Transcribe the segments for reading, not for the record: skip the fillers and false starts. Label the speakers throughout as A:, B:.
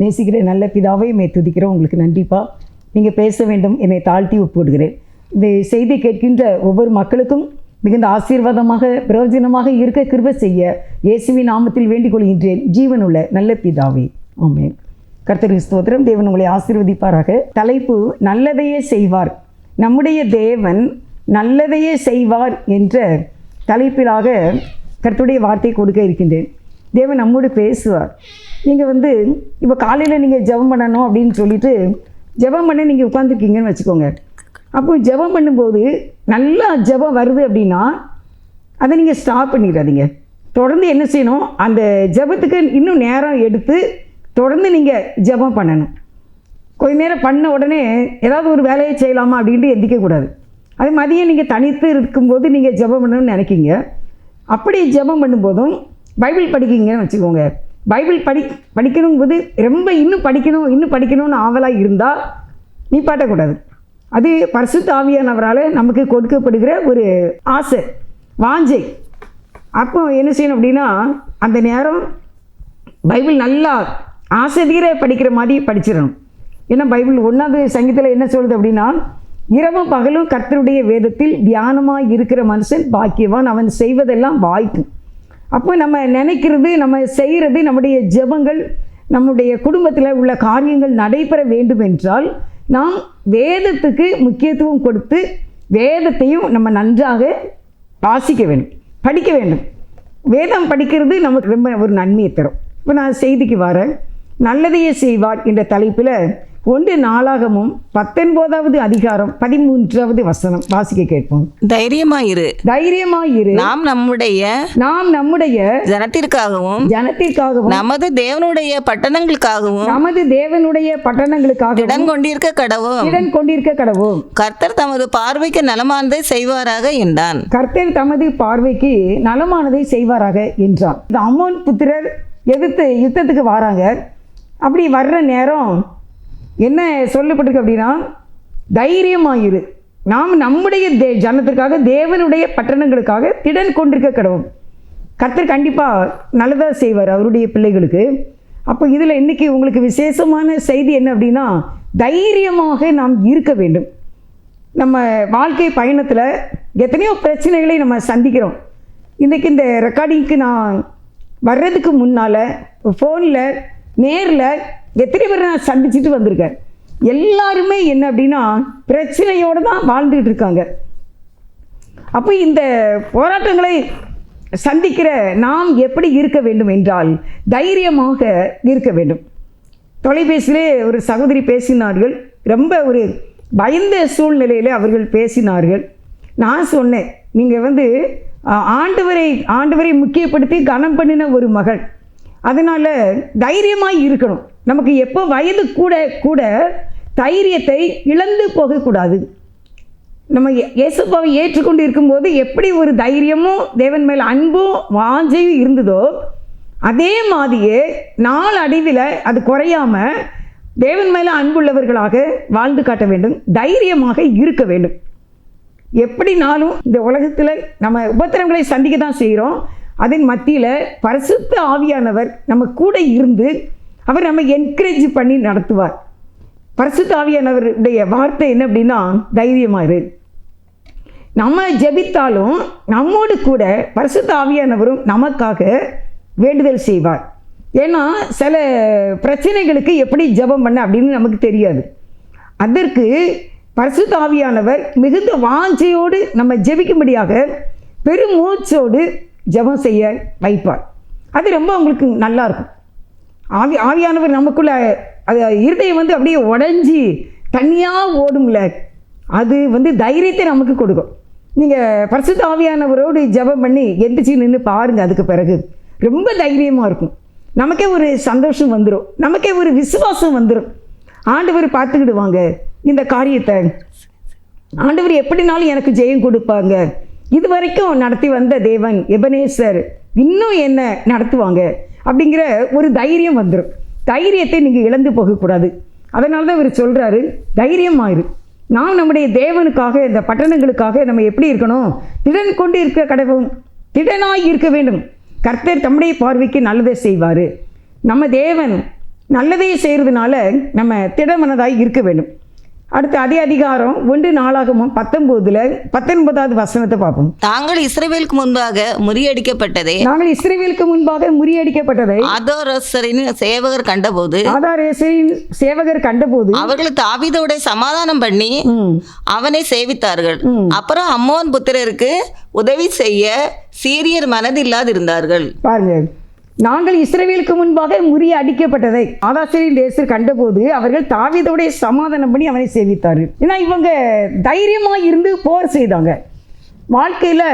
A: நேசிக்கிற நல்ல பிதாவை மே துதிக்கிறோம். உங்களுக்கு நன்றிப்பா. நீங்கள் பேச வேண்டும், என்னை தாழ்த்தி ஒப்புவிடுகிறேன். இந்த செய்தி கேட்கின்ற ஒவ்வொரு மக்களுக்கும் மிகுந்த ஆசீர்வாதமாக பிரயோஜனமாக இருக்க கிருபை செய்ய இயேசுவின் நாமத்தில் வேண்டிக் கொள்கின்றேன். ஜீவனுள்ள நல்ல பிதாவே, ஆமென். கர்த்தருக்கு ஸ்தோத்திரம். தேவன் உங்களை ஆசீர்வதிப்பாராக. தலைப்பு நல்லதையே செய்வார். நம்முடைய தேவன் நல்லதையே செய்வார் என்ற தலைப்பிலாக கர்த்தருடைய வார்த்தை கொடுக்க இருக்கின்றேன். தேவன் நம்மோடு பேசுவார். நீங்கள் இப்போ காலையில் நீங்கள் ஜெபம் பண்ணணும் அப்படின்னு சொல்லிட்டு ஜெபம் பண்ண நீங்கள் உட்காந்துருக்கீங்கன்னு வச்சுக்கோங்க. அப்போ ஜெபம் பண்ணும்போது நல்லா ஜெபம் வருது அப்படின்னா அதை நீங்கள் ஸ்டாப் பண்ணிடாதீங்க. தொடர்ந்து என்ன செய்யணும், அந்த ஜெபத்துக்கு இன்னும் நேரம் எடுத்து தொடர்ந்து நீங்கள் ஜெபம் பண்ணணும். கொஞ்ச நேரம் பண்ண உடனே ஏதாவது ஒரு வேலையை செய்யலாமா அப்படின்ட்டு எந்திக்கக்கூடாது. அது மதியம் நீங்கள் தனித்து இருக்கும்போது நீங்கள் ஜெபம் பண்ணணும்னு நினைக்கிங்க. அப்படி ஜெபம் பண்ணும்போதும் பைபிள் படிக்கிங்கன்னு வச்சுக்கோங்க. பைபிள் படிக்கணும் போது ரொம்ப இன்னும் படிக்கணும்னு ஆவலாக இருந்தால் நிப்பாட்டக்கூடாது. அது பரிசுத்த ஆவியானவரால் நமக்கு கொடுக்கப்படுகிற ஒரு ஆசை, வாஞ்சை. அப்போ என்ன செய்யணும் அப்படின்னா, அந்த நேரம் பைபிள் நல்லா ஆசை தீர படிக்கிற மாதிரி படிச்சிடணும். ஏன்னா பைபிள் 1வது சங்கீதத்தில் என்ன சொல்லுது அப்படின்னா, இரவும் பகலும் கர்த்தருடைய வேதத்தில் தியானமாக இருக்கிற மனுஷன் பாக்கியவான், அவன் செய்வதெல்லாம் வாய்க்கும். அப்போ நம்ம நினைக்கிறது, நம்ம செய்கிறது, நம்முடைய ஜெபங்கள், நம்முடைய குடும்பத்தில் உள்ள காரியங்கள் நடைபெற வேண்டும் என்றால் நாம் வேதத்துக்கு முக்கியத்துவம் கொடுத்து வேதத்தையும் நம்ம நன்றாக வாசிக்க வேண்டும், படிக்க வேண்டும். வேதம் படிக்கிறது நமக்கு ரொம்ப ஒரு நன்மையை தரும். இப்போ நான் செய்திக்கு வரேன். நல்லதையே செய்வார் என்ற தலைப்பில் 1 நாளாகமும் 19வது அதிகாரம் 13வது வசனம் வாசிக்க கேட்போம்.
B: தைரியமாயிரு,
A: நாம் நம்முடைய
B: ஜனத்திற்காகவும் நமது தேவனுடைய பட்டணங்களுக்காகவும் இடம் கொண்டிருக்க கடவோம். கர்த்தர் தமது பார்வைக்கு நலமானதை செய்வாராக என்றான்.
A: கர்த்தர் தமது பார்வைக்கு நலமானதை செய்வாராக என்றான். இந்த அம்மோன் புத்திரர் எதிர்த்து யுத்தத்துக்கு வராங்க. அப்படி வர்ற நேரம் என்ன சொல்லப்பட்டிருக்கு அப்படின்னா, தைரியமாயிரு, நாம் நம்முடைய ஜனத்திற்காக தேவனுடைய பட்டணங்களுக்காக திடன் கொண்டிருக்க கடவோம். கர்த்தர் கண்டிப்பாக நல்லதாக செய்வார் அவருடைய பிள்ளைகளுக்கு. அப்போ இதில் இன்றைக்கி உங்களுக்கு விசேஷமான செய்தி என்ன அப்படின்னா, தைரியமாக நாம் இருக்க வேண்டும். நம்ம வாழ்க்கை பயணத்தில் எத்தனையோ பிரச்சனைகளை நம்ம சந்திக்கிறோம். இன்றைக்கி இந்த ரெக்கார்டிங்க்கு நான் வர்றதுக்கு முன்னால் ஃபோனில் நேரில் எத்தனை பேர் நான் சந்திச்சுட்டு வந்திருக்கேன். எல்லாருமே என்ன அப்படின்னா பிரச்சனையோடு தான் வாழ்ந்துகிட்டு இருக்காங்க. அப்போ இந்த போராட்டங்களை சந்திக்கிற நாம் எப்படி இருக்க வேண்டும் என்றால் தைரியமாக இருக்க வேண்டும். தொலைபேசியிலே ஒரு சகோதரி பேசினார்கள். ரொம்ப ஒரு பயந்த சூழ்நிலையில் அவர்கள் பேசினார்கள். நான் சொன்னேன், நீங்கள் ஆண்டவரை முக்கியப்படுத்தி கனம் பண்ணின ஒரு மகள், அதனால் தைரியமாக இருக்கணும். நமக்கு எப்போ வயது கூட கூட தைரியத்தை இழந்து போகக்கூடாது. நம்ம இயேசுப்பாவை ஏற்றுக்கொண்டு இருக்கும்போது எப்படி ஒரு தைரியமும் தேவன் மேல் அன்பும் வாஞ்சையும் இருந்ததோ, அதே மாதிரியே நாளடைவில் அது குறையாமல் தேவன் மேலே அன்புள்ளவர்களாக வாழ்ந்து காட்ட வேண்டும். தைரியமாக இருக்க வேண்டும். எப்படினாலும் இந்த உலகத்தில் நம்ம உபத்திரங்களை சந்திக்க தான் செய்கிறோம். அதன் மத்தியில் பரிசுத்த ஆவியானவர் நம்ம கூட இருந்து அவர் நம்ம என்கரேஜ் பண்ணி நடத்துவார். பரிசுத்த ஆவியானவருடைய வார்த்தை என்ன அப்படின்னா, தைரியமாக இரு. நம்ம ஜெபித்தாலும் நம்மோடு கூட பரிசுத்த ஆவியானவரும் நமக்காக வேண்டுதல் செய்வார். ஏன்னா சில பிரச்சனைகளுக்கு எப்படி ஜெபம் பண்ண அப்படின்னு நமக்கு தெரியாது. அதற்கு பரிசுத்த ஆவியானவர் மிகுந்த வாஞ்சையோடு நம்ம ஜெபிக்கும்படியாக பெருமூச்சோடு ஜெபம் செய்ய வைப்பார். அது ரொம்ப உங்களுக்கு நல்லாயிருக்கும். ஆவியானவர் நமக்குள்ள அது இருதயம் அப்படியே உடஞ்சி தனியாக ஓடும்ல, அது தைரியத்தை நமக்கு கொடுக்கும். நீங்கள் பரிசுத்த ஆவியானவரோடு ஜெபம் பண்ணி எந்திரிச்சு நின்று பாருங்கள். அதுக்கு பிறகு ரொம்ப தைரியமாக இருக்கும். நமக்கே ஒரு சந்தோஷம் வந்துடும், நமக்கே ஒரு விசுவாசம் வந்துடும். ஆண்டவர் பார்த்துக்கிடுவாங்க இந்த காரியத்தை, ஆண்டவர் எப்படினாலும் எனக்கு ஜெயம் கொடுப்பாங்க, இது வரைக்கும் நடத்தி வந்த தேவன் எபனேசர் இன்னும் என்ன நடத்துவாங்க அப்படிங்கிற ஒரு தைரியம் வந்துடும். தைரியத்தை நீங்கள் இழந்து போகக்கூடாது. அதனால தான் இவர் சொல்கிறாரு, தைரியமாயிரு. நாம் நம்முடைய தேவனுக்காக இந்த பட்டணங்களுக்காக நம்ம எப்படி இருக்கணும், திடன் கொண்டு இருக்க கடவும், திடனாய் இருக்க வேண்டும். கர்த்தர் தம்முடைய பார்வைக்கு நல்லதை செய்வார். நம்ம தேவன் நல்லதே செய்கிறதுனால நம்ம திடமனதாய் இருக்க வேண்டும். அடுத்து அதே அதிகாரம் 1 நாளாகமம் 19வது வசனத்தை பார்ப்போம்.
B: நாங்கள் இஸ்ரவேலுக்கு முன்பாக முறியடிக்கப்பட்டதை ஆதாரேசரின் சேவகர் கண்டபோது அவர்கள் தாவீதோட சமாதானம் பண்ணி அவனை சேவித்தார்கள். அப்புறம் அம்மோன் புத்திரருக்கு உதவி செய்ய சீரியர் மனதில்லாதிருந்தார்கள்.
A: பாருங்க, நாங்கள் இஸ்ரவேலுக்கு முன்பாக முறியடிக்கப்பட்டதை ஆதாரேசரின் தேசர் கண்டபோது அவர்கள் தாவீதோட சமாதானம் பண்ணி அவனை சேவித்தார்கள். ஏன்னா இவங்க தைரியமாக இருந்து போர் செய்தாங்க. வாழ்க்கையில்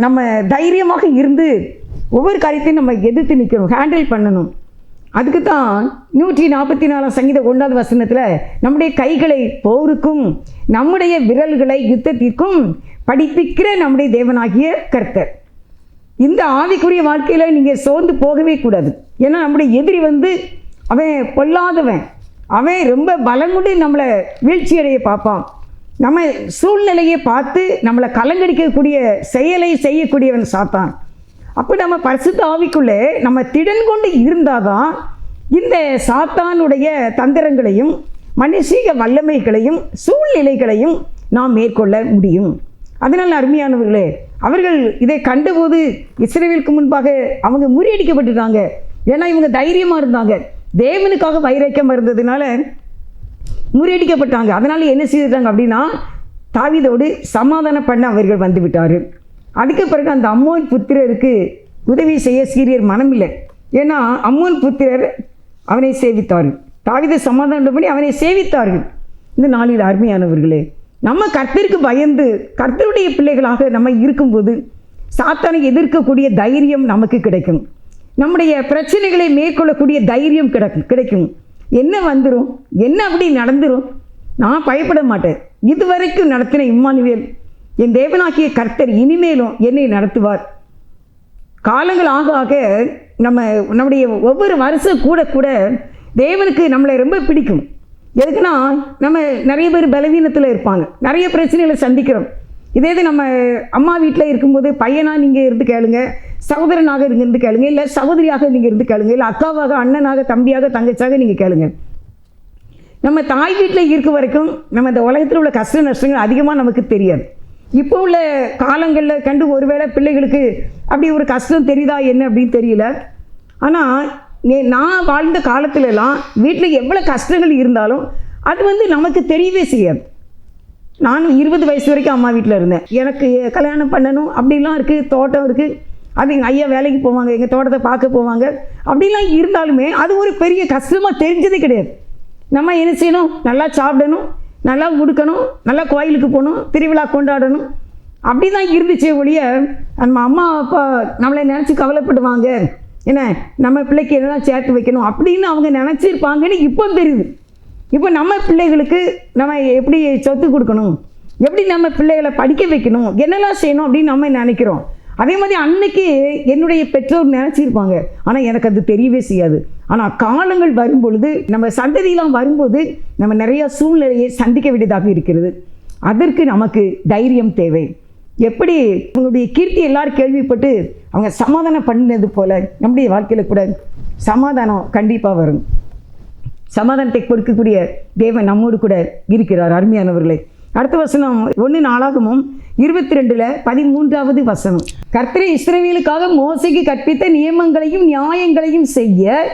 A: நம்ம தைரியமாக இருந்து ஒவ்வொரு காரியத்தையும் நம்ம எதிர்த்து நிற்கணும், ஹேண்டில் பண்ணணும். அதுக்கு தான் 144 சங்கீதம் 1வது வசனத்தில் நம்முடைய கைகளை போருக்கும் நம்முடைய விரல்களை யுத்தத்திற்கும் படிப்பிக்கிற நம்முடைய தேவனாகிய கர்த்தர். இந்த ஆவிக்குரிய வாழ்க்கையில் நீங்கள் சோர்ந்து போகவே கூடாது. ஏன்னா நம்முடைய எதிரி அவன் பொல்லாதவன், அவன் ரொம்ப பலமுடி நம்மளை வீழ்ச்சி அடைய பார்ப்பான். நம்ம சூழ்நிலையை பார்த்து நம்மளை கலங்கடிக்கக்கூடிய செயலை செய்யக்கூடியவன் சாத்தான். அப்போ நம்ம பரிசுத்த ஆவிக்குள்ளே நம்ம திடன் கொண்டு இருந்தால் தான் இந்த சாத்தானுடைய தந்திரங்களையும் மனுஷீக வல்லமைகளையும் சூழ்நிலைகளையும் நாம் மேற்கொள்ள முடியும். அதனால் அருமையானவர்களே, அவர்கள் இதை கண்டபோது இஸ்ரவேலுக்கு முன்பாக அவங்க முறியடிக்கப்பட்டுட்டாங்க. ஏன்னா இவங்க தைரியமாக இருந்தாங்க, தேவனுக்காக வைராக்கியமாக இருந்ததுனால முறியடிக்கப்பட்டாங்க. அதனால் என்ன செய்தாங்க அப்படின்னா தாவீதோடு சமாதானம் பண்ண அவர்கள் வந்து விட்டார். அதுக்கு பிறகு அந்த அம்மோன் புத்திரருக்கு உதவி செய்ய சீரியர் மனமில்லை. ஏன்னா அம்மோன் புத்திரர் அவனை சேவித்தார்கள், தாவீதை சமாதானம் பண்ணி அவனை சேவித்தார்கள். இந்த நாளில் அருமையானவர்களே, நம்ம கர்த்தருக்கு பயந்து கர்த்தருடைய பிள்ளைகளாக நம்ம இருக்கும்போது சாத்தானை எதிர்க்கக்கூடிய தைரியம் நமக்கு கிடைக்கும். நம்முடைய பிரச்சனைகளை மேற்கொள்ளக்கூடிய தைரியம் கிடைக்கும். என்ன வந்துடும், என்ன அப்படி நடந்துடும், நான் பயப்பட மாட்டேன். இதுவரைக்கும் நடத்தின இம்மானுவேல் என் தேவனாகிய கர்த்தர் இனிமேலும் என்னை நடத்துவார். காலங்கள் ஆக ஆக நம்முடைய ஒவ்வொரு வருஷம் கூட கூட தேவனுக்கு நம்மளை ரொம்ப பிடிக்கும். எதுக்குன்னா நம்ம நிறைய பேர் பலவீனத்தில் இருப்பாங்க, நிறைய பிரச்சனைகளை சந்திக்கிறோம். இதே இது நம்ம அம்மா வீட்டில் இருக்கும்போது பையனாக நீங்கள் இருந்து கேளுங்க, சகோதரனாக இருந்து கேளுங்க, இல்லை சகோதரியாக நீங்கள் இருந்து கேளுங்க, இல்லை அக்காவாக அண்ணனாக தம்பியாக தங்கச்சியாக நீங்கள் கேளுங்க. நம்ம தாய் வீட்டில் இருக்க வரைக்கும் நம்ம இந்த உலகத்தில் உள்ள கஷ்ட நஷ்டங்கள் அதிகமாக நமக்கு தெரியாது. இப்போ உள்ள காலங்களில் கண்டு ஒருவேளை பிள்ளைகளுக்கு அப்படி ஒரு கஷ்டம் தெரியுதா என்ன அப்படின்னு தெரியல. ஆனால் நான் வாழ்ந்த காலத்துலலாம் வீட்டில் எவ்வளோ கஷ்டங்கள் இருந்தாலும் அது நமக்கு தெரியவே செய்யாது. நான் 20 வயசு வரைக்கும் அம்மா வீட்டில் இருந்தேன். எனக்கு கல்யாணம் பண்ணணும் அப்படிலாம் இருக்குது, தோட்டம் இருக்குது, அது எங்கள் ஐயா வேலைக்கு போவாங்க, எங்கள் தோட்டத்தை பார்க்க போவாங்க. அப்படிலாம் இருந்தாலுமே அது ஒரு பெரிய கஷ்டமாக தெரிஞ்சதே கிடையாது. நம்ம என்ன செய்யணும், நல்லா சாப்பிடணும், நல்லா உடுக்கணும், நல்லா கோயிலுக்கு போகணும், திருவிழா கொண்டாடணும், அப்படி தான் இருந்துச்சே ஒழிய நம்ம அம்மா அப்பா நம்மளை நினச்சி கவலைப்படுவாங்க, என்ன நம்ம பிள்ளைக்கு என்னெல்லாம் சேர்த்து வைக்கணும் அப்படின்னு அவங்க நினச்சிருப்பாங்கன்னு இப்போ தெரியுது. இப்போ நம்ம பிள்ளைகளுக்கு நம்ம எப்படி சொத்து கொடுக்கணும், எப்படி நம்ம பிள்ளைகளை படிக்க வைக்கணும், என்னெல்லாம் செய்யணும் அப்படின்னு நம்ம நினைக்கிறோம். அதே மாதிரி அன்னைக்கு என்னுடைய பெற்றோர் நினச்சிருப்பாங்க, ஆனால் எனக்கு அது தெரியவே செய்யாது. ஆனால் காலங்கள் வரும்பொழுது நம்ம சந்ததியெலாம் வரும்போது நம்ம நிறையா சூழ்நிலையை சந்திக்க வேண்டியதாக இருக்கிறது. அதற்கு நமக்கு தைரியம் தேவை. எப்படி அவங்களுடைய கீர்த்தி எல்லாரும் கேள்விப்பட்டு அவங்க சமாதானம் பண்ணினது போல் நம்முடைய வாழ்க்கையில் கூட சமாதானம் கண்டிப்பாக வரும். சமாதானத்தை கொடுக்கக்கூடிய தேவன் நம்மோடு கூட இருக்கிறார். அருமையானவர்களே, அடுத்த வசனம் 1 நாளாகமும் 22:13 வசனம். கர்த்தரே இஸ்ரவேலுக்காக மோசேக்கு கற்பித்த நியமங்களையும் நியாயங்களையும் செய்ய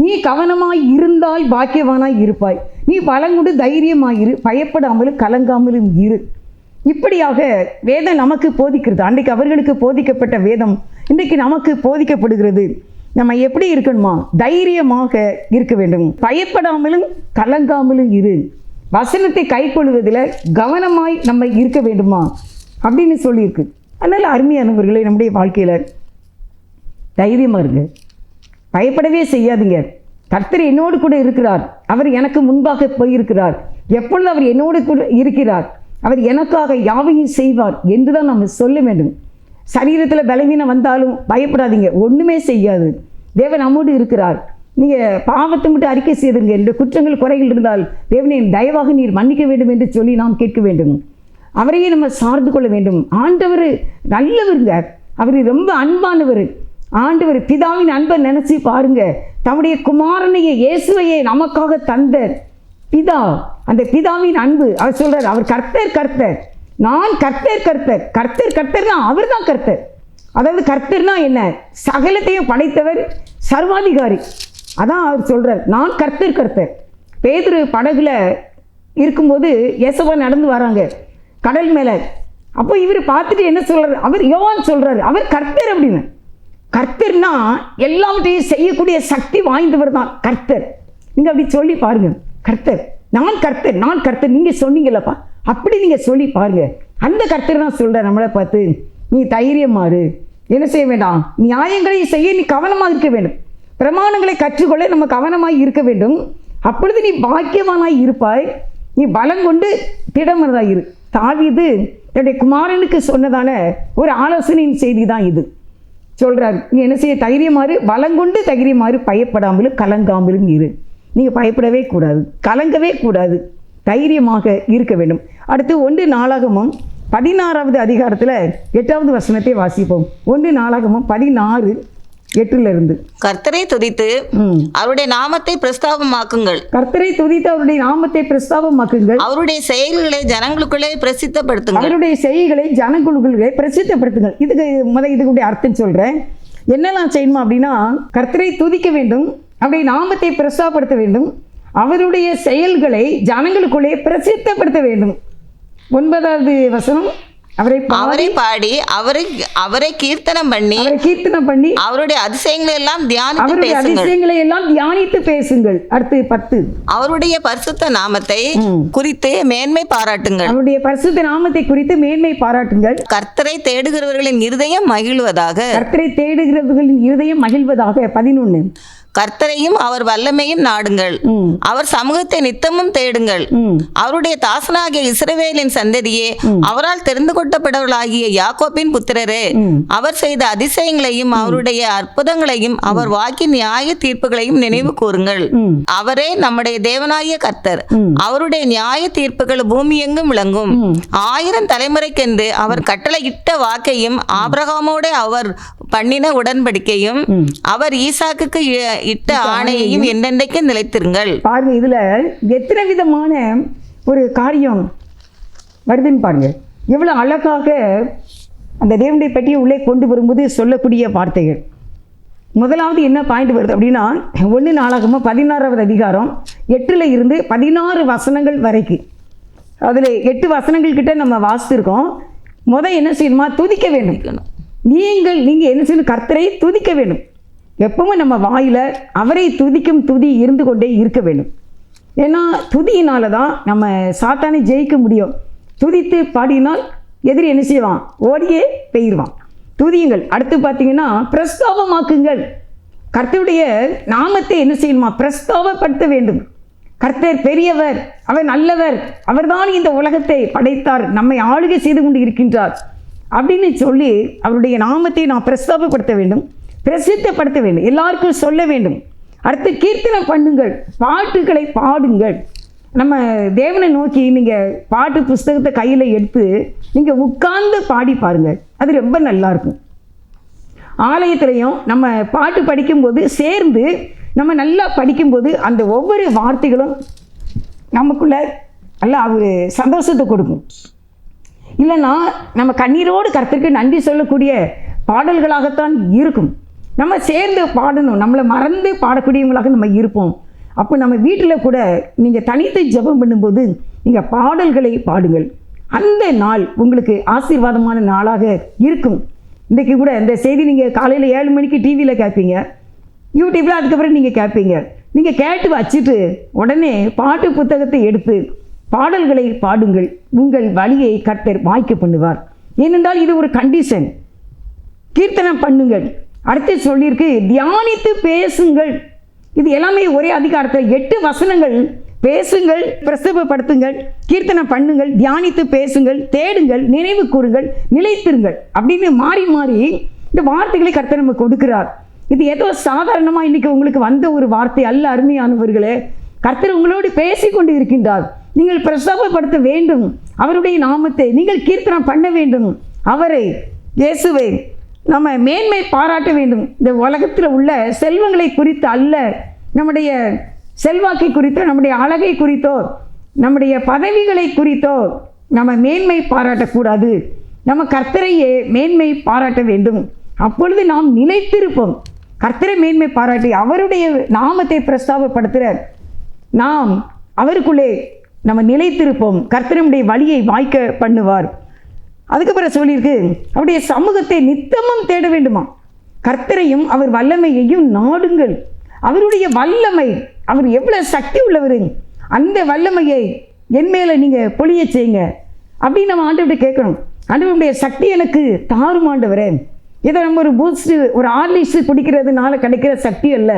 A: நீ கவனமாய் இருந்தால் பாக்கியவானாய் இருப்பாய். நீ பலங்குண்டு தைரியமாயிரு, பயப்படாமலும் கலங்காமலும் இரு. இப்படியாக வேதம் நமக்கு போதிக்கிறது. அன்றைக்கு அவர்களுக்கு போதிக்கப்பட்ட வேதம் இன்றைக்கு நமக்கு போதிக்கப்படுகிறது. நம்ம எப்படி இருக்கணுமா, தைரியமாக இருக்க வேண்டும், பயப்படாமலும் கலங்காமலும் இரு, வசனத்தை கை கொள்வதில் கவனமாய் நம்ம இருக்க வேண்டுமா அப்படின்னு சொல்லியிருக்கு. அதனால் அருமையானவர்களே, நம்முடைய வாழ்க்கையில் தைரியமாக இருங்க, பயப்படவே செய்யாதீங்க. கர்த்தர் என்னோடு கூட இருக்கிறார், அவர் எனக்கு முன்பாக போயிருக்கிறார், எப்பொழுது அவர் என்னோடு கூட இருக்கிறார், அவர் எனக்காக யாவையும் செய்வார் என்று தான் நம்ம சொல்ல வேண்டும். சரீரத்தில் பலவீனம் வந்தாலும் பயப்படாதீங்க, ஒன்றுமே செய்யாது, தேவன் நம்மோடு இருக்கிறார். நீங்கள் பாவத்தை மட்டும் அறிக்கை செய்துங்க, என்னுடைய குற்றங்கள் குறைகள் இருந்தால் தேவனை தயவாக நீர் மன்னிக்க வேண்டும் என்று சொல்லி நாம் கேட்க வேண்டும். அவரையே நம்ம சார்ந்து கொள்ள வேண்டும். ஆண்டவர் நல்லவருங்க, அவர் ரொம்ப அன்பானவர். ஆண்டவர் பிதாவின் அன்பை நினைச்சு பாருங்க. தம்முடைய குமாரனையே இயேசுவையே நமக்காக தந்த பிதா, அந்த பிதாவின் அன்பு. அவர் சொல்றார், அவர் கர்த்தர் கர்த்தர், நான் கர்த்தர் கர்த்தர். கர்த்தர் கர்த்தர்னா அவர் தான் கர்த்தர். அதாவது கர்த்தர்னா என்ன? சகலத்தையும் படைத்தவர், சர்வாதிகாரி. அதான் அவர் சொல்றார், நான் கர்த்தர் கர்த்தர். பேதுரு படகுல இருக்கும்போது இயேசுவா நடந்து வராங்க கடல் மேலே. அப்போ இவர் பார்த்துட்டு என்ன சொல்றாரு? அவர் யோவான் சொல்றாரு, அவர் கர்த்தர் அப்படின்னு. கர்த்தர்னா எல்லாவற்றையும் செய்யக்கூடிய சக்தி வாய்ந்தவர் தான் கர்த்தர். நீங்கள் அப்படி சொல்லி பாருங்க, கர்த்தர், நான் கர்த்தர், நான் கர்த்தர். நீங்கள் சொன்னீங்களப்பா, அப்படி நீங்கள் சொல்லி பாருங்க. அந்த கர்த்தர் தான் சொல்கிறார் நம்மளை பார்த்து, நீ தைரியமாறு, என்ன செய்ய வேண்டாம், நியாயங்களை செய்ய நீ கவனமாக இருக்க வேண்டும், பிரமாணங்களை கற்றுக்கொள்ள நம்ம கவனமாக இருக்க வேண்டும். அப்பொழுது நீ பாக்கியவானாய் இருப்பாய், நீ பலம் கொண்டு திடமனதாக இரு. தாவீது தன்னுடைய குமாரனுக்கு சொன்னதான ஒரு ஆலோசனையின் செய்தி தான் இது. சொல்கிறார், நீ என்ன செய்ய, தைரியமாறு, பலங்கொண்டு தைரியமாறு, பயப்படாமலும் கலங்காமலும் இரு. நீங்கள் பயப்படவே கூடாது, கலங்கவே கூடாது, தைரியமாக இருக்க வேண்டும். அடுத்து 1 நாளாகமம் 16வது அதிகாரத்தில் 8வது வசனத்தை வாசிப்போம். 1 நாளாகமம் 16:8
B: கர்த்தரை துதித்து அவருடைய நாமத்தை பிரஸ்தாபமாக்குங்கள்.
A: கர்த்தரை துதித்து அவருடைய நாமத்தை பிரஸ்தாபமாக்குங்கள்.
B: அவருடைய செயல்களை ஜனங்களுக்குள்ளே பிரசித்தப்படுத்துங்கள்.
A: அவருடைய செயல்களை ஜனங்களுக்குள்ளே பிரசித்தப்படுத்துங்கள். இதுக்குடைய அர்த்தம் சொல்றேன். என்னெல்லாம் செய்யணுமா அப்படின்னா, கர்த்தரை துதிக்க வேண்டும், அவருடைய நாமத்தை பிரஸ்தாபப்படுத்த வேண்டும், அவருடைய செயல்களை ஜனங்களுக்குள்ளே பிரசித்தப்படுத்த வேண்டும். 9வது வசனம், அவரை
B: பாடி அவரை கீர்த்தனம் பண்ணி அவருடைய அதிசயங்களை எல்லாம் தியானித்து பேசுங்கள்.
A: அடுத்து 10,
B: அவருடைய பரிசுத்த நாமத்தை குறித்து மேன்மை பாராட்டுங்கள்.
A: அவருடைய பரிசுத்த நாமத்தை குறித்து மேன்மை பாராட்டுங்கள்.
B: கர்த்தரை தேடுகிறவர்களின் இருதயம் மகிழ்வதாக.
A: கர்த்தரை தேடுகிறவர்களின் இருதயம் மகிழ்வதாக. 11,
B: கர்த்தரையும் அவர் வல்லமையும் நாடுங்கள், அவர் சமூகத்தை நித்தமும் தேடுங்கள். அவருடைய தாசனாகிய இஸ்ரவேலின் சந்ததியே, அவரால் தெரிந்து கொள்ளப்பட்டவர்களாகிய யாக்கோபின் புத்திரரே, அவர் செய்த அதிசயங்களையும் அவருடைய அற்புதங்களையும் அவர் வாக்கின் நியாய தீர்ப்புகளையும் நினைவு கூறுங்கள். அவரே நம்முடைய தேவனாகிய கர்த்தர், அவருடைய நியாய தீர்ப்புகள் பூமி எங்கும் விளங்கும். 1000 தலைமுறைக்கென்று அவர் கட்டளையிட்ட வாக்கையும் ஆபிரகாமோட அவர் பண்ணின உடன்படிக்கையும் அவர் ஈசாக்குக்கு இட்ட ஆணையையும் என்னென்றைக்கு நிலைத்திருங்கள்.
A: பாருங்க, இதுல எத்தனை விதமான ஒரு காரியம் வருதுன்னு பாருங்க. எவ்வளவு அழகாக அந்த தேவனுடைய பெட்டியை உள்ளே கொண்டு வரும்போது சொல்லக்கூடிய வார்த்தைகள். முதலாவது என்ன பாயிண்ட் வருது அப்படின்னா, 1 நாளாகமம் 16வது அதிகாரம் 8 இருந்து 16 வசனங்கள் வரைக்கும். அதில் 8 வசனங்கள் கிட்ட நம்ம வாசித்திருக்கோம். என்ன செய்யணுமா? துதிக்க வேண்டும். நீங்கள் என்ன செய்யணும்? கர்த்தரை துதிக்க வேண்டும். எப்பவும் நம்ம வாயில் அவரை துதிக்கும் துதி இருந்து கொண்டே இருக்க வேண்டும். ஏன்னா துதியினால தான் நம்ம சாத்தானை ஜெயிக்க முடியும். துதித்து பாடினால் எதிரி என்ன செய்வான்? ஓடியே பெயர்வான். துதியுங்கள். அடுத்து பார்த்தீங்கன்னா, பிரஸ்தாபமாக்குங்கள். கர்த்தருடைய நாமத்தை என்ன செய்யணுமா? பிரஸ்தாபப்படுத்த வேண்டும். கர்த்தர் பெரியவர், அவர் நல்லவர், அவர்தான் இந்த உலகத்தை படைத்தார், நம்மை ஆளுகை செய்து கொண்டு இருக்கின்றார் அப்படின்னு சொல்லி அவருடைய நாமத்தை நாம் பிரஸ்தாபப்படுத்த வேண்டும், பிரசித்தப்படுத்த வேண்டும், எல்லாருக்கும் சொல்ல வேண்டும். அடுத்து கீர்த்தனம் பண்ணுங்கள், பாட்டுகளை பாடுங்கள். நம்ம தேவனை நோக்கி நீங்கள் பாட்டு புஸ்தகத்தை கையில் எடுத்து நீங்கள் உட்கார்ந்து பாடி பாருங்கள், அது ரொம்ப நல்லாயிருக்கும். ஆலயத்திலையும் நம்ம பாட்டு படிக்கும்போது சேர்ந்து நம்ம நல்லா படிக்கும்போது அந்த ஒவ்வொரு வார்த்தைகளும் நமக்குள்ள நல்லா ஒரு சந்தோஷத்தை கொடுக்கும். இல்லைன்னா நம்ம கண்ணீரோடு கர்த்தருக்கு நன்றி சொல்லக்கூடிய பாடல்களாகத்தான் இருக்கும். நம்ம சேர்ந்து பாடணும், நம்மளை மறந்து பாடக்கூடியவங்களாக நம்ம இருப்போம். அப்போ நம்ம வீட்டில் கூட நீங்கள் தனித்து ஜெபம் பண்ணும்போது நீங்கள் பாடல்களை பாடுங்கள். அந்த நாள் உங்களுக்கு ஆசீர்வாதமான நாளாக இருக்கும். இன்றைக்கி கூட இந்த செய்தி நீங்கள் காலையில் 7 மணிக்கு டிவியில் கேட்பீங்க, யூடியூப்பில் அதுக்கப்புறம் நீங்கள் கேட்பீங்க. நீங்கள் கேட்டு வச்சுட்டு உடனே பாட்டு புத்தகத்தை எடுத்து பாடல்களை பாடுங்கள். உங்கள் வழியை கர்த்தர் வாய்க்க பண்ணுவார். ஏனென்றால் இது ஒரு கண்டிஷன். கீர்த்தனம் பண்ணுங்கள். அடுத்து சொல்லியிருக்கு தியானித்து பேசுங்கள். இது எல்லாமே ஒரே அதிகாரத்தில் 8 வசனங்கள். பேசுங்கள், பிரஸ்தாபப்படுத்துங்கள், கீர்த்தனம் பண்ணுங்கள், தியானித்து பேசுங்கள், தேடுங்கள், நினைவு கூறுங்கள், நிலைத்திருங்கள் அப்படின்னு மாறி மாறி இந்த வார்த்தைகளை கர்த்தர் நமக்கு கொடுக்கிறார். இது ஏதோ சாதாரணமாக இன்னைக்கு உங்களுக்கு வந்த ஒரு வார்த்தை அல்ல. அருமையானவர்களே, கர்த்தர் உங்களோடு பேசி கொண்டு இருக்கின்றார். நீங்கள் பிரஸ்தாபப்படுத்த வேண்டும். அவருடைய நாமத்தை நீங்கள் கீர்த்தனம் பண்ண வேண்டும். அவரை, இயேசுவை நம்ம மேன்மை பாராட்ட வேண்டும். இந்த உலகத்தில் உள்ள செல்வங்களை குறித்து அல்ல, நம்முடைய செல்வாக்கை குறித்தோ, நம்முடைய அழகை குறித்தோ, நம்முடைய பதவிகளை குறித்தோ நம்ம மேன்மை பாராட்டக்கூடாது. நம்ம கர்த்தரையே மேன்மை பாராட்ட வேண்டும். அப்பொழுது நாம் நிலைத்திருப்போம். கர்த்தரை மேன்மை பாராட்டி அவருடைய நாமத்தை பிரஸ்தாபப்படுத்துகிற நாம் அவருக்குள்ளே நம்ம நிலைத்திருப்போம். கர்த்தருடைய வழியை வாய்க்க பண்ணுவார். அதுக்கப்புறம் சொல்லியிருக்கு, அவருடைய சமூகத்தை நித்தமும் தேட வேண்டுமா. கர்த்தரையும் அவர் வல்லமையையும் நாடுங்கள். அவருடைய வல்லமை, அவர் எவ்வளோ சக்தி உள்ளவர், அந்த வல்லமையை என் மேலே நீங்கள் பொழிய செய்யுங்க அப்படின்னு நம்ம ஆண்டவர்கிட்ட கேட்கணும். ஆண்டவருடைய சக்தி எனக்கு தாரும் ஆண்டவரே. இதை நம்ம ஒரு பூஸ்ட், ஒரு ஹார்லிக்ஸ் குடிக்கிறதுனால கிடைக்கிற சக்தி அல்ல,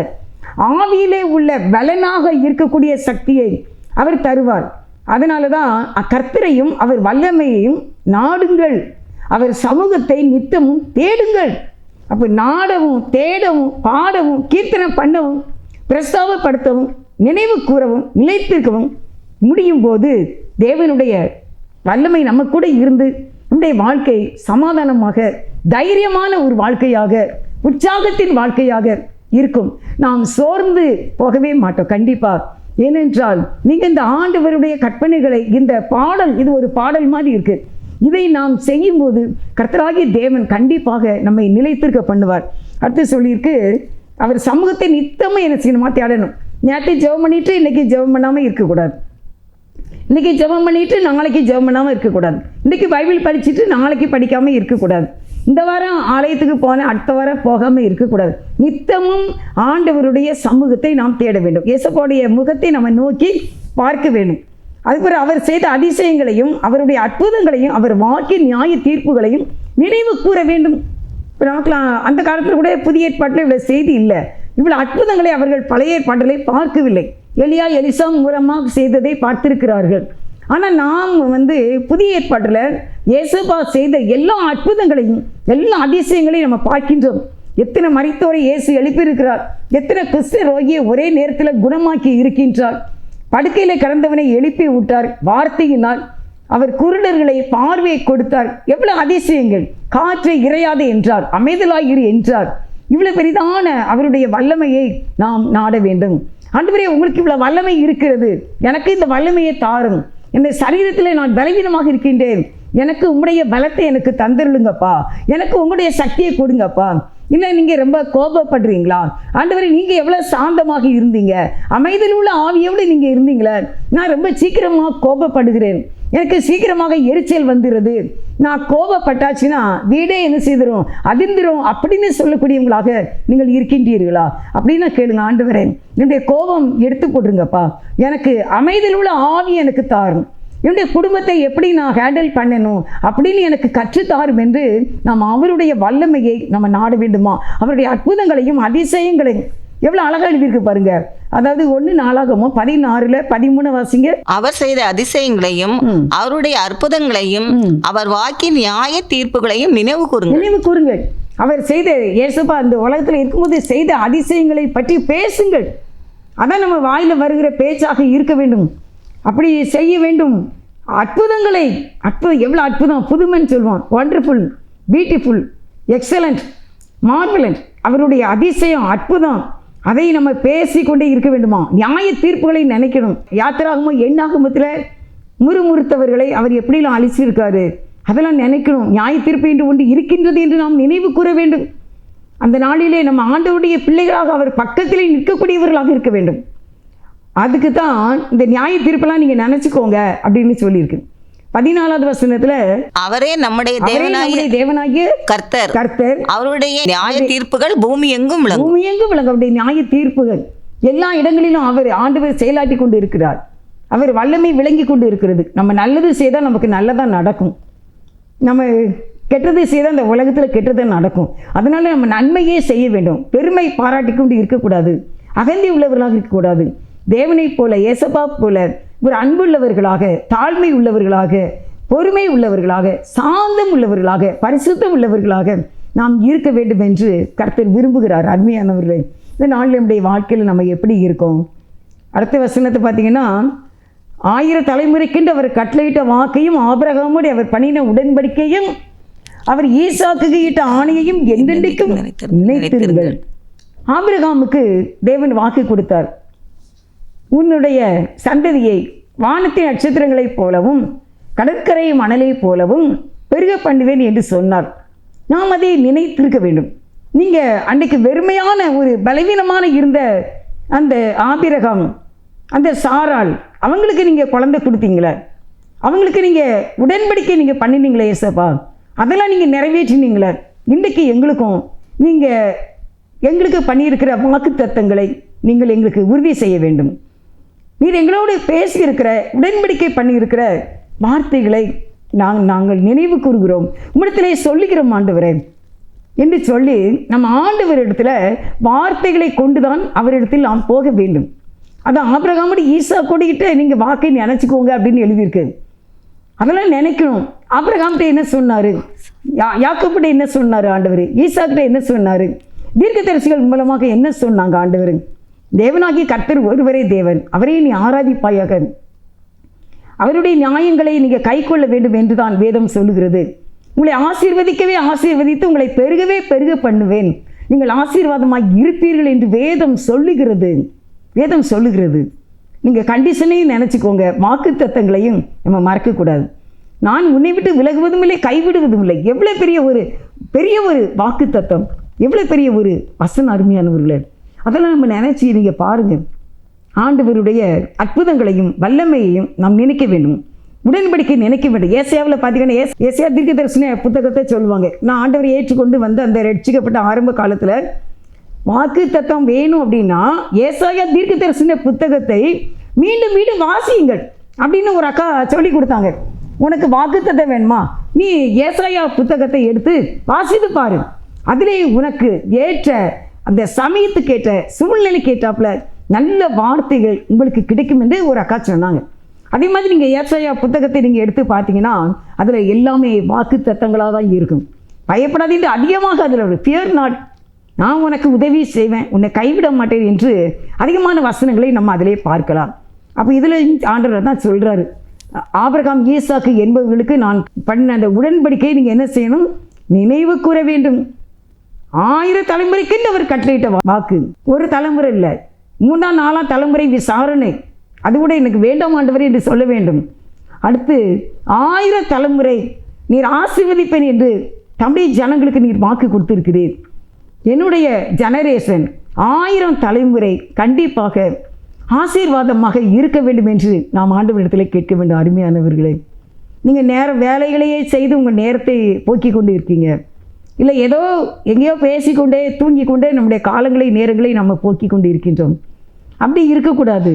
A: ஆவியிலே உள்ள பலனாக இருக்கக்கூடிய சக்தியை அவர் தருவார். அதனால தான் கர்த்தரையும் அவர் வல்லமையையும் நாடுங்கள், அவர் சமூகத்தை நித்தமும் தேடுங்கள். அப்போ நாடவும், தேடவும், பாடவும், கீர்த்தனம் பண்ணவும், பிரஸ்தாபப்படுத்தவும், நினைவு கூறவும், நிலைத்திருக்கவும் முடியும் போது தேவனுடைய வல்லமை நம்ம கூட இருந்து நம்முடைய வாழ்க்கை சமாதானமாக, தைரியமான ஒரு வாழ்க்கையாக, உற்சாகத்தின் வாழ்க்கையாக இருக்கும். நாம் சோர்ந்து போகவே மாட்டோம் கண்டிப்பாக. ஏனென்றால் நீங்கள் இந்த ஆண்டவருடைய கற்பனைகளை, இந்த பாடல், இது ஒரு பாடல் மாதிரி இருக்குது, இதை நாம் செய்யும்போது கர்த்தராகிய தேவன் கண்டிப்பாக நம்மை நிலைத்திருக்க பண்ணுவார். அடுத்து சொல்லியிருக்கு, அவர் சமூகத்தை நித்தமும் என்ன செய்யணுமா தேடணும். நேற்று ஜெபம் பண்ணிட்டு இன்றைக்கி ஜெபம் பண்ணாமல் இருக்கக்கூடாது. இன்றைக்கி ஜெபம் பண்ணிவிட்டு நாளைக்கு ஜெபம் பண்ணாமல் இருக்கக்கூடாது. இன்றைக்கி பைபிள் படிச்சுட்டு நாளைக்கு படிக்காமல் இருக்கக்கூடாது. இந்த வாரம் ஆலயத்துக்கு போனேன், அடுத்த வாரம் போகாமல் இருக்கக்கூடாது. நித்தமும் ஆண்டவருடைய சமூகத்தை நாம் தேட வேண்டும். இயேசுவோடைய முகத்தை நம்ம நோக்கி பார்க்க வேண்டும். அதுக்கப்புறம் அவர் செய்த அதிசயங்களையும் அவருடைய அற்புதங்களையும் அவர் வாக்கின் நியாய தீர்ப்புகளையும் நினைவு கூற வேண்டும். இப்போ நமக்குலாம் அந்த காலத்தில் கூட புதிய ஏற்பாட்டில் இவ்வளோ செய்தி இல்லை, இவ்வளோ அற்புதங்களை அவர்கள் பழைய ஏற்பாட்டிலே பார்க்கவில்லை. எலியா எலிசா மூலமாக செய்ததை பார்த்திருக்கிறார்கள். ஆனால் நாம் புதிய ஏற்பாட்டில் இயேசுபா செய்த எல்லா அற்புதங்களையும், எல்லா அதிசயங்களையும் நம்ம பார்க்கின்றோம். எத்தனை மரித்தோரை இயேசு எழுப்பியிருக்கிறார், எத்தனை கிறிஸ்து ரோகியை ஒரே நேரத்தில் குணமாக்கி இருக்கின்றார், படுக்கையில் கிடந்தவனை எழுப்பி விட்டார் வார்த்தையினால், அவர் குருடர்களை பார்வையை கொடுத்தார். எவ்வளோ அதிசயங்கள். காற்றை இறையாது என்றார், அமைதலாயிரு என்றார். இவ்வளோ பெரிதான அவருடைய வல்லமையை நாம் நாட வேண்டும். ஆண்டவரே, உங்களுக்கு இவ்வளோ வல்லமை இருக்கிறது, எனக்கு இந்த வல்லமையை தாரும். இந்த சரீரத்தில் நான் பலவீனமாக இருக்கின்றேன், எனக்கு உங்களுடைய பலத்தை எனக்கு தந்துருளுங்கப்பா, எனக்கு உங்களுடைய சக்தியை கொடுங்கப்பா. இல்லை நீங்கள் ரொம்ப கோபப்படுறீங்களா ஆண்டவரே, நீங்கள் எவ்வளோ சாந்தமாக இருந்தீங்க, அமைதியில் உள்ள ஆவியோடு நீங்கள் இருந்தீங்களே, நான் ரொம்ப சீக்கிரமாக கோபப்படுகிறேன், எனக்கு சீக்கிரமாக எரிச்சல் வந்துடுது, நான் கோபப்பட்டாச்சுன்னா வீடே என்ன செய்திரும், அதிர்ந்துரும் அப்படின்னு சொல்லக்கூடியவங்களாக நீங்கள் இருக்கின்றீர்களா அப்படின்னு கேளுங்க. ஆண்டவரே, என்னுடைய கோபம் எடுத்து போட்டுருங்கப்பா, எனக்கு அமைதியில் உள்ள ஆவி எனக்கு தாரும், என்னுடைய குடும்பத்தை எப்படி நான் ஹேண்டில் பண்ணணும் அப்படின்னு எனக்கு கற்றுத்தாரும் என்று நாம் அவருடைய வல்லமையை நம்ம நாட வேண்டுமா. அவருடைய அற்புதங்களையும் அதிசயங்களையும் எவ்வளோ அழகாக எழுதியிருக்கு பாருங்க. அதாவது 1 நாளாகமோ 16:13 வாசிங்க.
B: அவர் செய்த அதிசயங்களையும் அவருடைய அற்புதங்களையும் அவர் வாக்கின் நியாய தீர்ப்புகளையும் நினைவு கூறுங்கள்.
A: அவர் செய்த, இயேசுப்பா அந்த உலகத்தில் இருக்கும்போது செய்த அதிசயங்களை பற்றி பேசுங்கள். அதான் நம்ம வாயில் வருகிற பேச்சாக இருக்க வேண்டும். அப்படி செய்ய வேண்டும். அற்புதங்களை, எவ்வளோ அற்புதம், புதுமைன்னு சொல்லுவான், ஒண்டர்ஃபுல், பியூட்டிஃபுல், எக்ஸலண்ட், மார்வலண்ட், அவருடைய அதிசயம், அற்புதம், அதை நம்ம பேசிக்கொண்டே இருக்க வேண்டுமா. நியாய தீர்ப்புகளை நினைக்கணும். யாத்திராகமோ எண்ணாகமத்தில் முறுமுறுத்தவர்களை அவர் எப்படிலாம் அழிச்சிருக்காரு அதெல்லாம் நினைக்கணும். நியாய தீர்ப்பு என்று ஒன்று இருக்கின்றது என்று நாம் நினைவு கூற வேண்டும். அந்த நாளிலே நம்ம ஆண்டவருடைய பிள்ளைகளாக அவர் பக்கத்திலே நிற்கக்கூடியவர்களாக இருக்க வேண்டும். அதுக்கு தான் இந்த நியாய தீர்ப்பெல்லாம் நீங்கள் நினச்சிக்கோங்க அப்படின்னு சொல்லியிருக்கு. 14வது வசனத்தில்,
B: அவரே நம்முடைய
A: தேவனாகிய கர்த்தர்,
B: அவருடைய நியாய தீர்ப்புகள் பூமி எங்கும் விளங்கும்.
A: அவருடைய நியாய தீர்ப்புகள் எல்லா இடங்களிலும் அவர் ஆண்டவர் செயலாட்டி கொண்டு இருக்கிறார். அவர் வல்லமை விளங்கி கொண்டு இருக்கிறது. நம்ம நல்லது செய்தால் நமக்கு நல்லதாக நடக்கும், நம்ம கெட்டது செய்தால் அந்த உலகத்தில் கெட்டது நடக்கும். அதனால நம்ம நன்மையே செய்ய வேண்டும். பெருமை பாராட்டி கொண்டு இருக்கக்கூடாது, அகந்தி உள்ளவர்களாக இருக்கக்கூடாது. தேவனைப் போல, இயேசுபா போல ஒரு அன்புள்ளவர்களாக, தாழ்மை உள்ளவர்களாக, பொறுமை உள்ளவர்களாக, சாந்தம் உள்ளவர்களாக, பரிசுத்தம் உள்ளவர்களாக நாம் இருக்க வேண்டும் என்று கர்த்தர் விரும்புகிறார். அருமையானவர்களே, இந்த நாளில் நம்முடைய வாழ்க்கையில் நம்ம எப்படி இருக்கோம்? அடுத்த வசனத்தை பார்த்தீங்கன்னா, 1000 தலைமுறைக்கென்று அவர் கட்டளையிட்ட வாக்கையும் ஆபிரகாமோடு அவர் பண்ணின உடன்படிக்கையும் அவர் ஈசாக்குக்கு இட்ட ஆணையையும் என்றென்றைக்கும் நினைத்திருங்கள். ஆபிரகாமுக்கு தேவன் வாக்கு கொடுத்தார், உன்னுடைய சந்ததியை வானத்தின் நட்சத்திரங்களைப் போலவும் கடற்கரை மணலைப் போலவும் பெருக பண்ணுவேன் என்று சொன்னார். நாம் அதை நினைத்திருக்க வேண்டும். நீங்கள் அன்றைக்கு வெறுமையான ஒரு பலவீனமான இருந்த அந்த ஆபிரகாம், அந்த சாராள், அவங்களுக்கு நீங்கள் குழந்தை கொடுத்தீங்களே, அவங்களுக்கு நீங்கள் உடன்படிக்கை நீங்கள் பண்ணினீங்களே ஏசப்பா, அதெல்லாம் நீங்கள் நிறைவேற்றினீங்களே. இன்றைக்கு எங்களுக்கும் நீங்கள் எங்களுக்கு பண்ணியிருக்கிற வாக்கு தத்தங்களை நீங்கள் எங்களுக்கு உறுதி செய்ய வேண்டும். நீர் எங்களோடு பேசியிருக்கிற உடன்படிக்கை பண்ணியிருக்கிற வார்த்தைகளை நாங்கள் நினைவு கூறுகிறோம், உம்மிடத்திலே சொல்லுகிறோம் ஆண்டவரே என்று சொல்லி நம்ம ஆண்டவரிடத்தில் வார்த்தைகளை கொண்டு தான் அவரிடத்தில் நாம் போக வேண்டும். அதான் ஆபிரகாமோடு ஈசாக்கோடுகிட்ட நீங்கள் வாக்கை நினைச்சிக்கோங்க அப்படின்னு எழுதியிருக்கு. அதெல்லாம் நினைக்கணும். ஆபிரகாம்கிட்ட என்ன சொன்னார், யாக்கோபிட்ட என்ன சொன்னார் ஆண்டவர், ஈசாக்கிட்ட என்ன சொன்னார், தீர்க்கதரிசிகள் மூலமாக என்ன சொன்னாங்க ஆண்டவர். தேவனாகிய கர்த்தர் ஒருவரே தேவன், அவரே நீ ஆராதிப்பாயாக, அவருடைய நியாயங்களை நீங்கள் கை கொள்ள வேண்டும் என்று தான் வேதம் சொல்லுகிறது. உங்களை ஆசீர்வதிக்கவே ஆசீர்வதித்து உங்களை பெருகவே பெருக பண்ணுவேன், நீங்கள் ஆசீர்வாதமாக இருப்பீர்கள் என்று வேதம் சொல்லுகிறது. வேதம் சொல்லுகிறது. நீங்கள் கண்டிஷனையும் நினச்சிக்கோங்க, வாக்கு தத்தங்களையும் நம்ம மறக்கக்கூடாது. நான் உன்னை விட்டு விலகுவதும் இல்லை, கைவிடுவதும் இல்லை. எவ்வளோ பெரிய ஒரு வாக்கு தத்தம், எவ்வளோ பெரிய ஒரு வசனம் அருமையானவர்களே. அதெல்லாம் நம்ம நினச்சி நீங்கள் பாருங்கள். ஆண்டவருடைய அற்புதங்களையும் வல்லமையையும் நாம் நினைக்க வேண்டும், உடன்படிக்கை நினைக்க வேண்டும். ஏசாயாவில் பார்த்தீங்கன்னா ஏசாயா தீர்க்கதரிசன புத்தகத்தை சொல்லுவாங்க. நான் ஆண்டவரை ஏற்றுக்கொண்டு வந்து அந்த ரட்சிக்கப்பட்ட ஆரம்ப காலத்தில் வாக்கு தத்தம் வேணும் அப்படின்னா ஏசாயா தீர்க்கதரிசன புத்தகத்தை மீண்டும் மீண்டும் வாசியுங்கள் அப்படின்னு ஒரு அக்கா சொல்லி கொடுத்தாங்க. உனக்கு வாக்கு தத்தம் வேணுமா, நீ ஏசாயா புத்தகத்தை எடுத்து வாசித்து பாரு, அதிலே உனக்கு ஏற்ற அந்த சமயத்துக்கு ஏற்ற சூழ்நிலைக்கு ஏற்றாப்புல நல்ல வார்த்தைகள் உங்களுக்கு கிடைக்கும் என்று ஒரு அக்கா சொன்னாங்க. அதே மாதிரி நீங்கள் ஏசாயா புத்தகத்தை நீங்கள் எடுத்து பார்த்தீங்கன்னா அதில் எல்லாமே வாக்கு தத்தங்களாக தான் இருக்கும். பயப்படாதீங்க, அதிகமாக அதில் ஒரு ஃபியர் நாட், நான் உனக்கு உதவி செய்வேன், உன்னை கைவிட மாட்டேன் என்று அதிகமான வசனங்களை நம்ம அதிலே பார்க்கலாம். அப்போ இதில் ஆண்டவர் தான் சொல்கிறாரு, ஆபிரகாம் ஈசாக்கு என்பவர்களுக்கு நான் பண்ண அந்த உடன்படிக்கையை நீங்கள் என்ன செய்யணும், நினைவு கூற வேண்டும். 1000 தலைமுறைக்கு அவர் கட்டளையிட்ட வாக்கு, ஒரு தலைமுறை இல்லை, 3ஆம் 4ஆம் தலைமுறை விசாரணை, அது கூட எனக்கு வேண்டாம் ஆண்டவரே என்று சொல்ல வேண்டும். அடுத்து 1000 தலைமுறை நீர் ஆசீர்வதிப்பேன் என்று தம்முடைய ஜனங்களுக்கு நீர் வாக்கு கொடுத்திருக்கிறீர். என்னுடைய ஜெனரேஷன் 1000 தலைமுறை கண்டிப்பாக ஆசீர்வாதமாக இருக்க வேண்டும் என்று நாம் ஆண்டவரிடத்தில் கேட்க வேண்டும். அருமையானவர்களே, நீங்கள் வேலைகளையே செய்து உங்கள் நேரத்தை போக்கி கொண்டு இருக்கீங்க, இல்லை ஏதோ எங்கேயோ பேசிக்கொண்டே தூங்கிக்கொண்டே நம்முடைய காலங்களை நேரங்களை நம்ம போக்கி கொண்டு இருக்கின்றோம். அப்படி இருக்கக்கூடாது.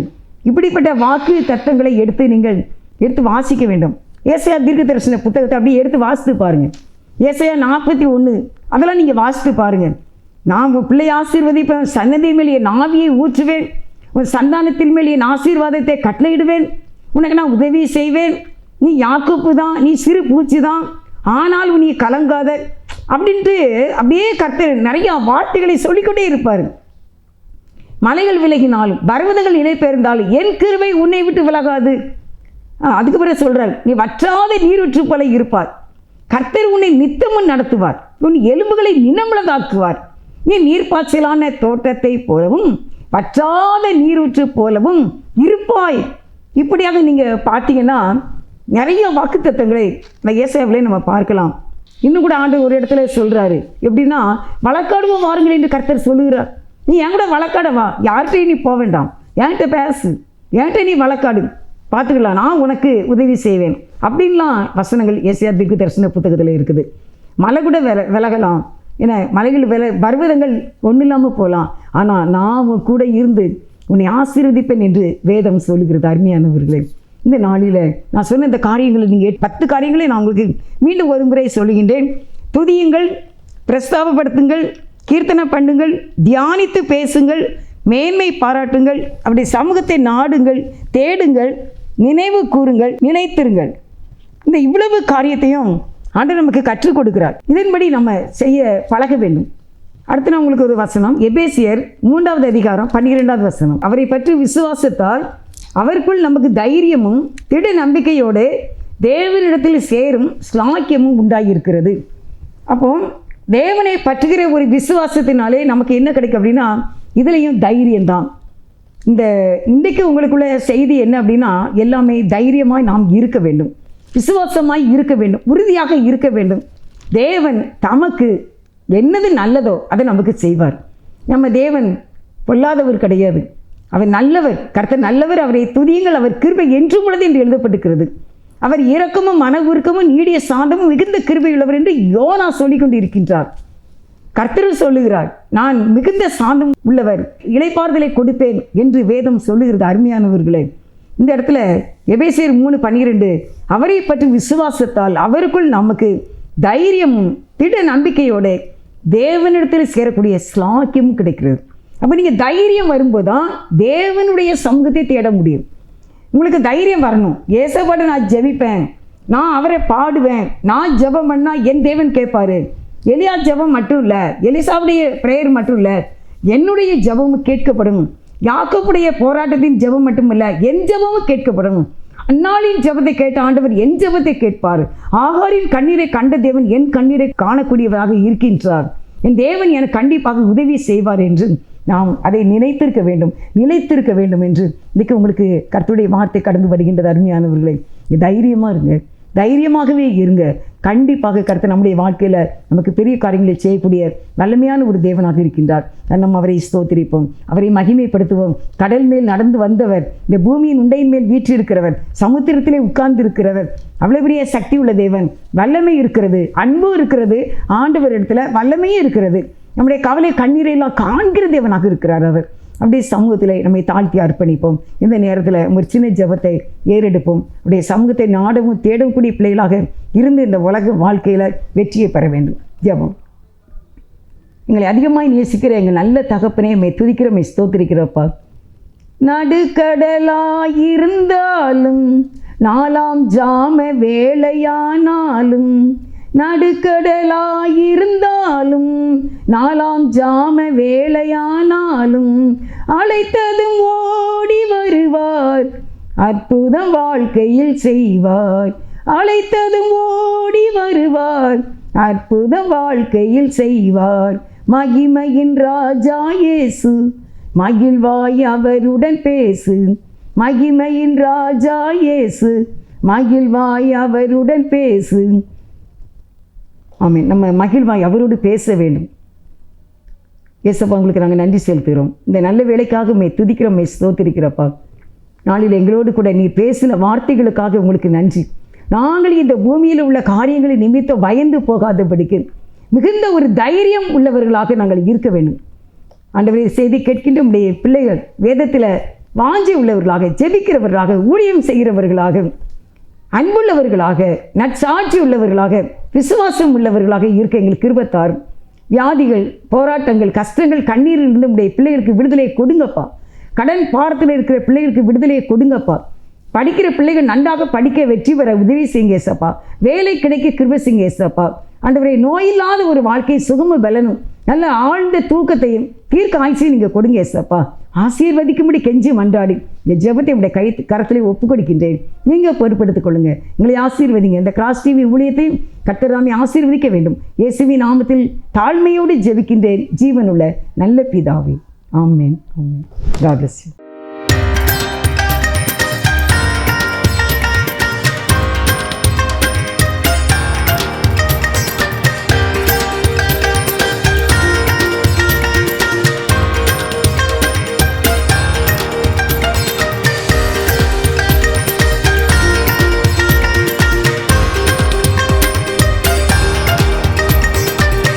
A: இப்படிப்பட்ட வாக்கு தத்தங்களை எடுத்து வாசிக்க வேண்டும். ஏசாயா தீர்க்கதரிசன புத்தகத்தை அப்படியே எடுத்து வாசித்து பாருங்கள். ஏசாயா 41 அதெல்லாம் நீங்கள் வாசித்து பாருங்கள். நான் உன் பிள்ளை ஆசீர்வதிப்பேன், சன்னதியின் மேல் என் ஆவியை ஊற்றுவேன், உன் சந்தானத்தின் மேல் என் ஆசீர்வாதத்தை கட்டளையிடுவேன், உனக்கு நான் உதவி செய்வேன், நீ யாக்கோப்பு தான், நீ சிறு பூச்சி தான், ஆனால் நீ கலங்காத அப்படின்ட்டு அப்படியே கர்த்தர் நிறையா வார்த்தைகளை சொல்லிக்கொண்டே இருப்பார். மலைகள் விலகினாலும் பர்வதங்கள் நிலை பெயர்ந்தாலும் என் கிருபை உன்னை விட்டு விலகாது. அதுக்கு பிறகு சொல்கிறார், நீ வற்றாத நீரூற்று போல இருப்பார், கர்த்தர் உன்னை நித்தமும் நடத்துவார், உன் எலும்புகளை நினமுள்ளதாக்குவார், நீ நீர்ப்பாய்ச்சலான தோட்டத்தை போலவும் வற்றாத நீரூற்று போலவும் இருப்பாய். இப்படியாக நீங்கள் பார்த்தீங்கன்னா நிறைய வாக்குத்தத்தங்களை இந்த ஏசாயாவிலே நம்ம பார்க்கலாம். இன்னும் கூட ஆண்டு ஒரு இடத்துல சொல்கிறாரு, எப்படின்னா வழக்காடுவோம் வாருங்கள் என்று கர்த்தர் சொல்லுகிறார். நீ என் கூட வழக்காட வா, யார்கிட்டையும் நீ போக வேண்டாம், என்கிட்ட பேசு, என்கிட்ட நீ வழக்காடு, பார்த்துக்கலாம், நான் உனக்கு உதவி செய்வேன் அப்படின்லாம் வசனங்கள் ஏசாயா தீர்க்கதரிசன புத்தகத்தில் இருக்குது. மலை கூட விலகலாம், ஏன்னா மலைகள் பர்வதங்கள் ஒன்றும் இல்லாமல் போகலாம், ஆனால் நான் உன் கூட இருந்து உன்னை ஆசீர்வதிப்பேன் என்று வேதம் சொல்லுகிறது. அருமையானவர்களே, இந்த நாளில் நான் சொன்ன இந்த காரியங்களை நீங்கள் 10 காரியங்களை நான் உங்களுக்கு மீண்டும் ஒரு முறை சொல்லுகின்றேன். துதியுங்கள், பிரஸ்தாபப்படுத்துங்கள், கீர்த்தனை பண்ணுங்கள், தியானித்து பேசுங்கள், மேன்மை பாராட்டுங்கள், அப்படி சமூகத்தை நாடுங்கள், தேடுங்கள், நினைவு கூறுங்கள், நினைத்திருங்கள். இந்த இவ்வளவு காரியத்தையும் ஆண்டவர் நமக்கு கற்றுக் கொடுக்கிறார். இதன்படி நம்ம செய்ய பழக வேண்டும். அடுத்து நான் உங்களுக்கு ஒரு வசனம், எபேசியர் 3வது அதிகாரம் 12வது வசனம். அவரை பற்றி விசுவாசத்தால் அவருக்குள் நமக்கு தைரியமும் திட நம்பிக்கையோடு தேவனிடத்தில் சேரும் ஸ்லாக்கியமும் உண்டாகியிருக்கிறது. அப்போ தேவனை பற்றுகிற ஒரு விசுவாசத்தினாலே நமக்கு என்ன கிடைக்கும் அப்படின்னா இதுலேயும் தைரியம்தான். இன்றைக்கு உங்களுக்குள்ள செய்தி என்ன அப்படின்னா எல்லாமே தைரியமாய் நாம் இருக்க வேண்டும், விசுவாசமாய் இருக்க வேண்டும், உறுதியாக இருக்க வேண்டும். தேவன் தமக்கு என்னது நல்லதோ அதை நமக்கு செய்வார். நம்ம தேவன் பொல்லாதவர் கிடையாது, அவர் நல்லவர். கர்த்தர் நல்லவர், அவரை துதியுங்கள், அவர் கிருபை என்றும் உள்ளது என்று எழுதப்பட்டிருக்கிறது. அவர் இரக்கமும் மன உருக்கமும் நீடிய சாந்தமும் மிகுந்த கிருபையுள்ளவர் என்று யோனா சொல்லிக் கொண்டு இருக்கின்றார். கர்த்தர் சொல்லுகிறார், நான் மிகுந்த சாந்தம் உள்ளவர், இளைப்பாறுதலை கொடுப்பேன் என்று வேதம் சொல்லுகிறது. அருமையானவர்களே, இந்த இடத்துல எபேசியர் 3:12 அவரை பற்றி விசுவாசத்தால் அவருக்குள் நமக்கு தைரியமும் திட நம்பிக்கையோட தேவனிடத்தில் சேரக்கூடிய ஸ்லாக்கியமும் கிடைக்கிறது. அப்போ நீங்கள் தைரியம் வரும்போது தான் தேவனுடைய சமூகத்தை தேட முடியும். உங்களுக்கு தைரியம் வரணும். ஏசப்பாடு நான் ஜெபிப்பேன், நான் அவரை பாடுவேன், நான் ஜெபம் பண்ணால் என் தேவன் கேட்பாரு. எலியா ஜெபம் மட்டும் இல்லை, எலிசாவுடைய பிரேயர் மட்டும் இல்லை, என்னுடைய ஜெபமும் கேட்கப்படும். யாக்கோபுடைய போராட்டத்தின் ஜெபம் மட்டும் இல்லை, என் ஜெபமும் கேட்கப்படும். அந்நாளின் ஜெபத்தை கேட்ட ஆண்டவர் என் ஜெபத்தை கேட்பார். ஆகாரின் கண்ணீரை கண்ட தேவன் என் கண்ணீரை காணக்கூடியவராக இருக்கின்றார். என் தேவன் எனக்கு கண்டிப்பாக உதவி செய்வார் என்று நாம் அதை நிலைத்திருக்க வேண்டும் என்று இன்றைக்கு உங்களுக்கு கர்த்தருடைய வார்த்தை கடந்து வருகின்றது. அருமையானவர்களே, தைரியமாக இருங்க, தைரியமாகவே இருங்க. கண்டிப்பாக கர்த்தர் நம்முடைய வாழ்க்கையில் நமக்கு பெரிய காரியங்களை செய்யக்கூடிய வல்லமையான ஒரு தேவனாக இருக்கின்றார். நம்ம அவரை ஸ்தோத்திரிப்போம், அவரை மகிமைப்படுத்துவோம். கடல் மேல் நடந்து வந்தவர், இந்த பூமியின் உண்டையின் மேல் வீற்றிருக்கிறவர், சமுத்திரத்திலே உட்கார்ந்து இருக்கிறவர், அவ்வளவு பெரிய சக்தி உள்ள தேவன். வல்லமை இருக்கிறது, அன்பு இருக்கிறது, ஆண்டவர் இடத்துல வல்லமையே இருக்கிறது. நம்முடைய கவலை கண்ணீரையெல்லாம் காண்கிற தேவனாக இருக்கிறார் அவர். அப்படியே சமூகத்தில் நம்மை தாழ்த்தி அர்ப்பணிப்போம். இந்த நேரத்தில் ஒரு சின்ன ஜெபத்தை ஏறெடுப்போம். அப்படியே சமூகத்தை நாடவும் தேடக்கூடிய பிள்ளைகளாக இருந்து இந்த உலக வாழ்க்கையில் வெற்றியை பெற வேண்டும். ஜெபம். எங்களை அதிகமாக நேசிக்கிற எங்கள் நல்ல தகப்பனே, மை துதிக்கிற, மை ஸ்தோத்திரிக்கிறப்பா. நடுக்கடலாயிருந்தாலும் 4ஆம் ஜாம வேளையானாலும், நடுக்கடலாயிருந்தாலும் 4ஆம் ஜாம வேளையானாலும், அழைத்ததும் ஓடி வருவார், அற்புதம் வாழ்க்கையில் செய்வார். அழைத்ததும் ஓடி வருவார், அற்புதம் வாழ்க்கையில் செய்வார். மகிமையின் ராஜா இயேசு, மகிழ்வாய் அவருடன் பேசு. மகிமையின் ராஜா இயேசு, மகிழ்வாய் அவருடன் பேசு. ஆமென். நம்ம மகிழ்வாய் அவரோடு பேச வேண்டும். ஏசப்பா, உங்களுக்கு நாங்கள் நன்றி செலுத்துகிறோம். இந்த நல்ல வேலைக்காக மே துதிக்கிறோம், மே ஸ்தோத்திரிக்கிறப்பா. நாளில் எங்களோடு கூட நீர் பேசின வார்த்தைகளுக்காக உங்களுக்கு நன்றி. நாங்கள் இந்த பூமியில் உள்ள காரியங்களை நிமித்தம் பயந்து போகாதபடிக்கு மிகுந்த ஒரு தைரியம் உள்ளவர்களாக நாங்கள் இருக்க வேண்டும். ஆண்டவரே, செய்தி கேட்கின்ற நம்முடைய பிள்ளைகள் வேதத்தில் வாஞ்சி உள்ளவர்களாக, ஜெபிக்கிறவர்களாக, ஊழியம் செய்கிறவர்களாக, அன்புள்ளவர்களாக, நற்சாட்சி உள்ளவர்களாக, விசுவாசம் உள்ளவர்களாக இருக்க எங்களுக்கு கிருபைத்தாரும். வியாதிகள், போராட்டங்கள், கஷ்டங்கள், கண்ணீரிலிருந்து நம்முடைய பிள்ளைகளுக்கு விடுதலையை கொடுங்கப்பா. கடன் பாரத்தில் இருக்கிற பிள்ளைகளுக்கு விடுதலையை கொடுங்கப்பா. படிக்கிற பிள்ளைகள் நன்றாக படிக்க வெற்றி பெற உதவி செய்யுங்க ஏசப்பா. வேலை கிடைக்க கிருபை செய்யுங்க ஏசப்பா. ஆண்டவரே, நோயில்லாத ஒரு வாழ்க்கை, சுகம பலனும் நல்ல ஆழ்ந்த தூக்கத்தையும் தீர்க்க ஆட்சியும் நீங்கள் கொடுங்க ஏசப்பா. ஆசீர்வதிக்கும்படி கெஞ்சி மன்றாடி இந்த ஜெபத்தை உடைய கரத்திலே ஒப்பு கொடுக்கின்றேன். நீங்கள் பொறுப்படுத்திக் கொள்ளுங்க, எங்களை ஆசீர்வதிங்க. இந்த கிராஸ் டிவி ஊழியத்தையும் கர்த்தராமே ஆசீர்வதிக்க வேண்டும். இயேசுவின் நாமத்தில் தாழ்மையோடு ஜெபிக்கின்றேன் ஜீவனுள்ள நல்ல பிதாவே. ஆமென். ஆமென். God bless you.